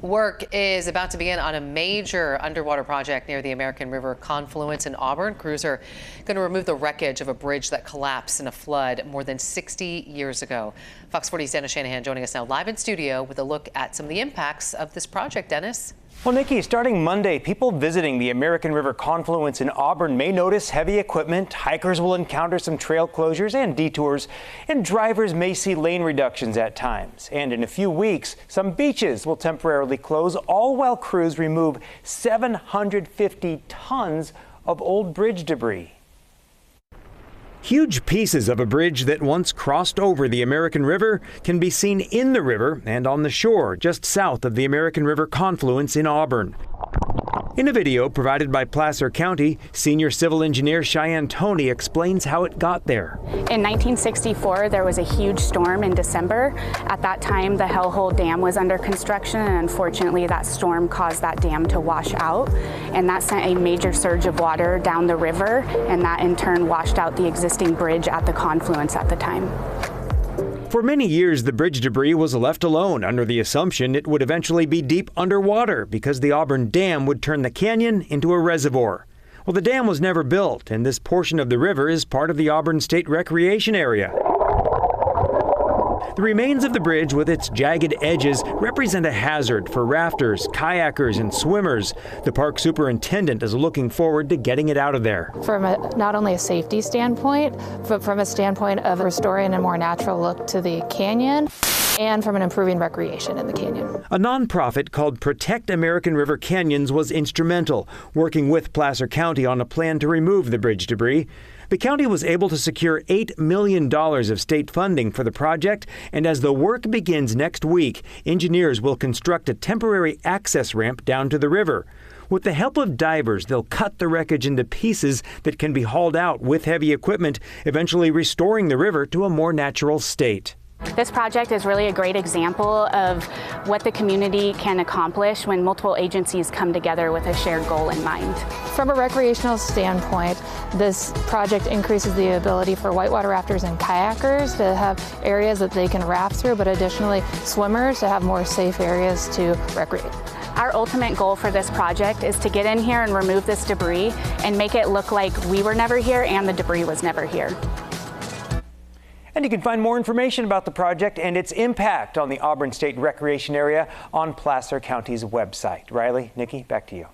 Work is about to begin on a major underwater project near the American River confluence in Auburn. Crews are going to remove the wreckage of a bridge that collapsed in a flood more than 60 years ago. Fox 40's Dennis Shanahan joining us now live in studio with a look at some of the impacts of this project. Dennis? Well, Nikki, starting Monday, people visiting the American River confluence in Auburn may notice heavy equipment. Hikers will encounter some trail closures and detours, and drivers may see lane reductions at times. And in a few weeks, some beaches will temporarily close, all while crews remove 750 tons of old bridge debris. Huge pieces of a bridge that once crossed over the American River can be seen in the river and on the shore just south of the American River confluence in Auburn. In a video provided by Placer County, senior civil engineer Cheyenne Toney explains how it got there. In 1964, there was a huge storm in December. At that time, the Hellhole Dam was under construction, and unfortunately, that storm caused that dam to wash out, and that sent a major surge of water down the river, and that in turn washed out the existing bridge at the confluence at the time. For many years, the bridge debris was left alone under the assumption it would eventually be deep underwater because the Auburn Dam would turn the canyon into a reservoir. Well, the dam was never built, and this portion of the river is part of the Auburn State Recreation Area. The remains of the bridge with its jagged edges represent a hazard for rafters, kayakers, and swimmers. The park superintendent is looking forward to getting it out of there. From not only a safety standpoint, but from a standpoint of restoring a more natural look to the canyon, and from an improving recreation in the canyon. A nonprofit called Protect American River Canyons was instrumental, working with Placer County on a plan to remove the bridge debris. The county was able to secure $8 million of state funding for the project, and as the work begins next week, engineers will construct a temporary access ramp down to the river. With the help of divers, they'll cut the wreckage into pieces that can be hauled out with heavy equipment, eventually restoring the river to a more natural state. This project is really a great example of what the community can accomplish when multiple agencies come together with a shared goal in mind. From a recreational standpoint, this project increases the ability for whitewater rafters and kayakers to have areas that they can raft through, but additionally swimmers to have more safe areas to recreate. Our ultimate goal for this project is to get in here and remove this debris and make it look like we were never here and the debris was never here. And you can find more information about the project and its impact on the Auburn State Recreation Area on Placer County's website. Riley, Nikki, back to you.